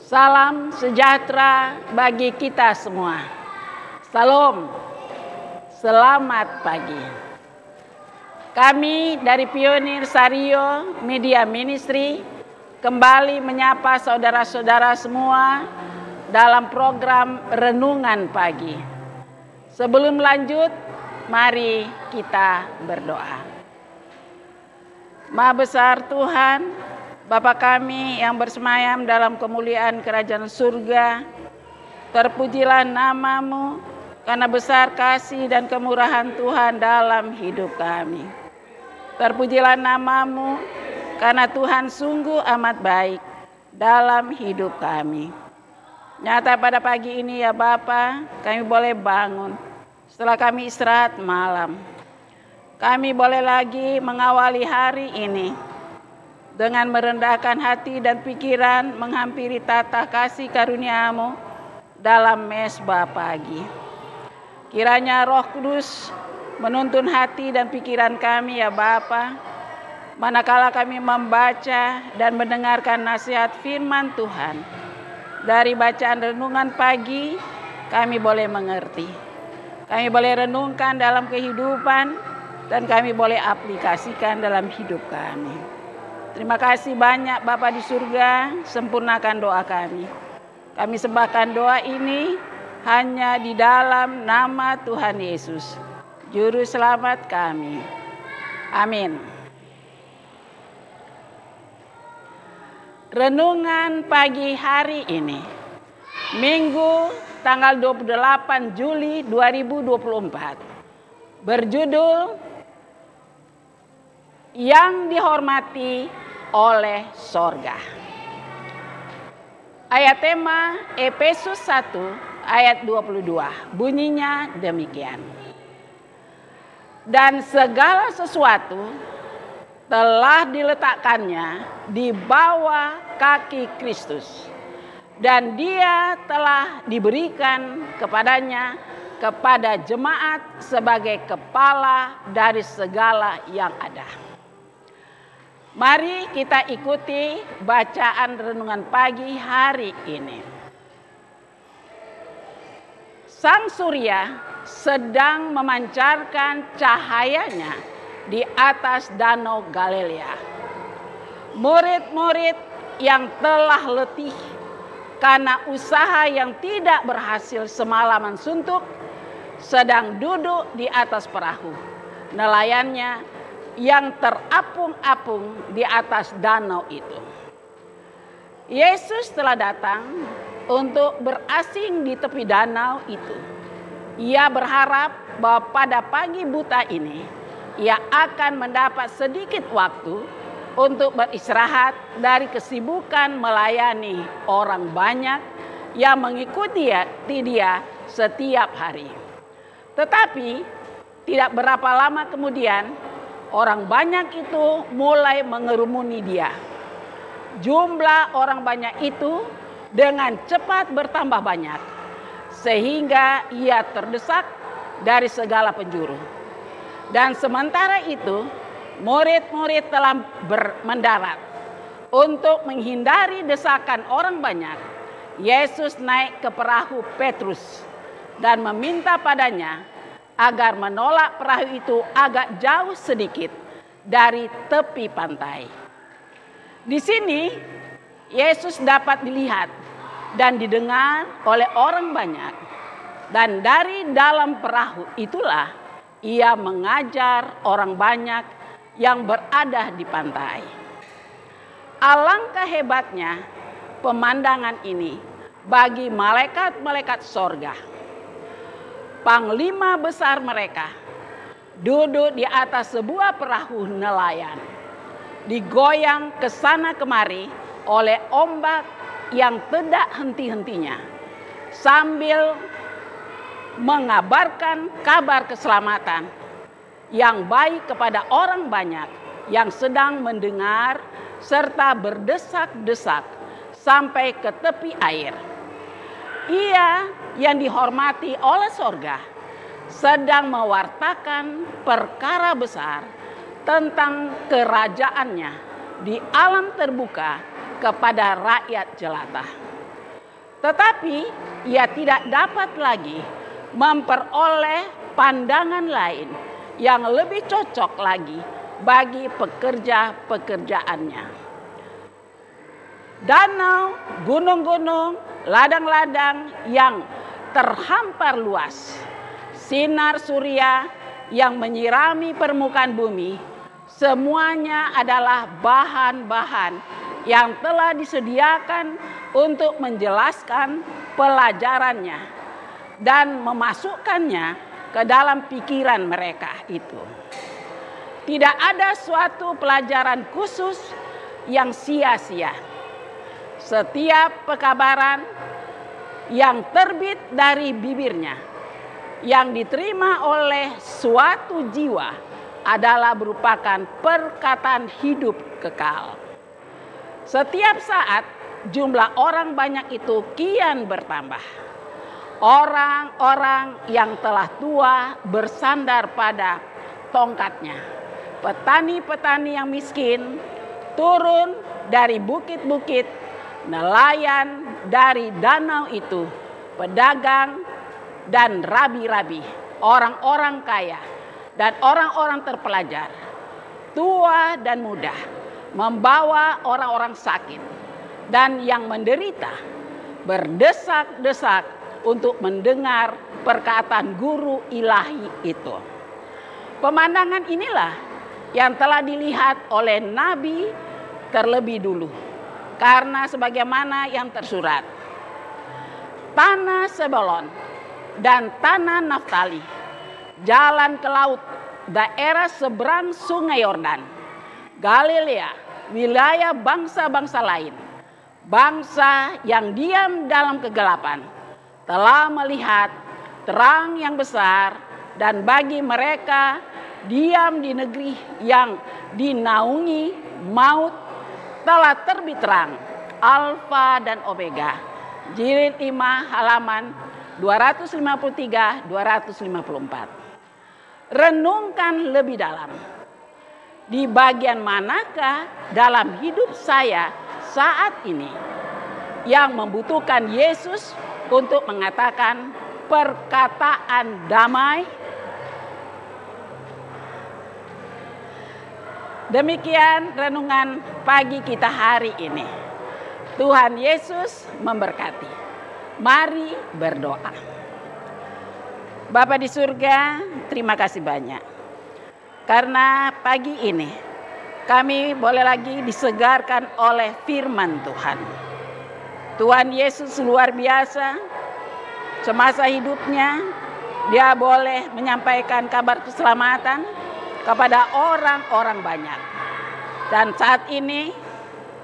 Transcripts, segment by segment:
Salam sejahtera bagi kita semua. Salam, selamat pagi. Kami dari Pionir Sario Media Ministry kembali menyapa saudara-saudara semua dalam program Renungan Pagi. Sebelum lanjut, mari kita berdoa. Maha besar Tuhan, Bapa kami yang bersemayam dalam kemuliaan kerajaan surga, terpujilah nama-Mu karena besar kasih dan kemurahan Tuhan dalam hidup kami. Terpujilah nama-Mu karena Tuhan sungguh amat baik dalam hidup kami. Nyata pada pagi ini ya Bapa, kami boleh bangun setelah kami istirahat malam. Kami boleh lagi mengawali hari ini dengan merendahkan hati dan pikiran menghampiri tata kasih karunia-Mu dalam mesbah pagi. Kiranya Roh Kudus menuntun hati dan pikiran kami ya Bapa, manakala kami membaca dan mendengarkan nasihat firman Tuhan. Dari bacaan renungan pagi, kami boleh mengerti. Kami boleh renungkan dalam kehidupan dan kami boleh aplikasikan dalam hidup kami. Terima kasih banyak Bapa di surga, sempurnakan doa kami. Kami sembahkan doa ini hanya di dalam nama Tuhan Yesus, Juru Selamat kami. Amin. Renungan pagi hari ini, Minggu tanggal 28 Juli 2024, berjudul Yang Dihormati oleh Sorga. Ayat tema Efesus 1 ayat 22, bunyinya demikian. Dan segala sesuatu telah diletakkannya di bawah kaki Kristus, dan Dia telah diberikan kepadanya kepada jemaat sebagai kepala dari segala yang ada. Mari kita ikuti bacaan renungan pagi hari ini. Sang surya sedang memancarkan cahayanya di atas danau Galilea. Murid-murid yang telah letih karena usaha yang tidak berhasil semalaman suntuk sedang duduk di atas perahu nelayannya yang terapung-apung di atas danau itu. Yesus telah datang untuk berasing di tepi danau itu. Ia berharap bahwa pada pagi buta ini ia akan mendapat sedikit waktu untuk beristirahat dari kesibukan melayani orang banyak yang mengikuti dia setiap hari. Tetapi tidak berapa lama kemudian orang banyak itu mulai mengerumuni dia. Jumlah orang banyak itu dengan cepat bertambah banyak, sehingga ia terdesak dari segala penjuru. Dan sementara itu, murid-murid telah mendarat. Untuk menghindari desakan orang banyak, Yesus naik ke perahu Petrus dan meminta padanya agar menolak perahu itu agak jauh sedikit dari tepi pantai. Di sini Yesus dapat dilihat dan didengar oleh orang banyak. Dan dari dalam perahu itulah ia mengajar orang banyak yang berada di pantai. Alangkah hebatnya pemandangan ini bagi malaikat-malaikat sorga. Panglima besar mereka duduk di atas sebuah perahu nelayan, digoyang ke sana kemari oleh ombak yang tidak henti-hentinya, sambil mengabarkan kabar keselamatan yang baik kepada orang banyak yang sedang mendengar serta berdesak-desak sampai ke tepi air. Ia yang dihormati oleh sorga sedang mewartakan perkara besar tentang kerajaannya di alam terbuka kepada rakyat jelata. Tetapi ia tidak dapat lagi memperoleh pandangan lain yang lebih cocok lagi bagi pekerja-pekerjaannya. Danau, gunung-gunung, ladang-ladang yang terhampar luas, sinar surya yang menyirami permukaan bumi, semuanya adalah bahan-bahan yang telah disediakan untuk menjelaskan pelajarannya dan memasukkannya ke dalam pikiran mereka itu. Tidak ada suatu pelajaran khusus yang sia-sia. Setiap pekabaran yang terbit dari bibirnya, yang diterima oleh suatu jiwa, adalah merupakan perkataan hidup kekal. Setiap saat jumlah orang banyak itu kian bertambah. Orang-orang yang telah tua bersandar pada tongkatnya. Petani-petani yang miskin turun dari bukit-bukit, nelayan dari danau itu, pedagang dan rabi-rabi, orang-orang kaya dan orang-orang terpelajar, tua dan muda, membawa orang-orang sakit dan yang menderita, berdesak-desak untuk mendengar perkataan guru ilahi itu. Pemandangan inilah yang telah dilihat oleh Nabi terlebih dulu. Karena sebagaimana yang tersurat, tanah Sebulon dan tanah Naftali, jalan ke laut, daerah seberang sungai Yordan, Galilea, wilayah bangsa-bangsa lain, bangsa yang diam dalam kegelapan, telah melihat terang yang besar, dan bagi mereka diam di negeri yang dinaungi maut, telah terbit terang, Alfa dan Omega. Jilid 5 halaman 253-254. Renungkan lebih dalam. Di bagian manakah dalam hidup saya saat ini yang membutuhkan Yesus untuk mengatakan perkataan damai? Demikian renungan pagi kita hari ini. Tuhan Yesus memberkati. Mari berdoa. Bapa di surga, terima kasih banyak. Karena pagi ini kami boleh lagi disegarkan oleh firman Tuhan. Tuhan Yesus luar biasa. Semasa hidupnya dia boleh menyampaikan kabar keselamatan kepada orang-orang banyak. Dan saat ini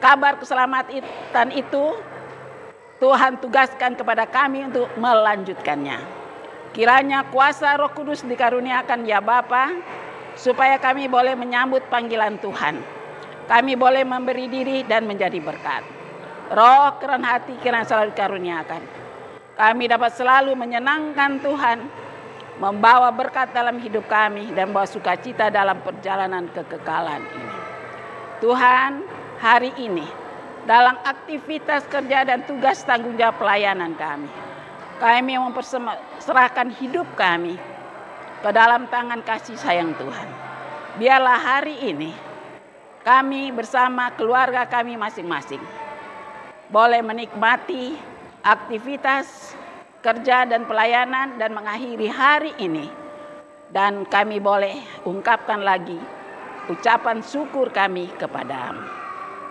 kabar keselamatan itu Tuhan tugaskan kepada kami untuk melanjutkannya. Kiranya kuasa Roh Kudus dikaruniakan ya Bapa, supaya kami boleh menyambut panggilan Tuhan. Kami boleh memberi diri dan menjadi berkat. Roh kerendahan hati kiranya selalu dikaruniakan. Kami dapat selalu menyenangkan Tuhan, membawa berkat dalam hidup kami dan membawa sukacita dalam perjalanan kekekalan ini. Tuhan, hari ini dalam aktivitas kerja dan tugas tanggung jawab pelayanan kami memperserahkan hidup kami ke dalam tangan kasih sayang Tuhan. Biarlah hari ini kami bersama keluarga kami masing-masing boleh menikmati aktivitas kerja dan pelayanan dan mengakhiri hari ini. Dan kami boleh ungkapkan lagi ucapan syukur kami kepadamu.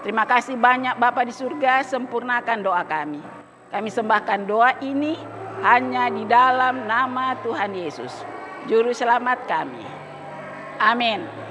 Terima kasih banyak Bapa di surga, sempurnakan doa kami. Kami sembahkan doa ini hanya di dalam nama Tuhan Yesus, Juru Selamat kami. Amin.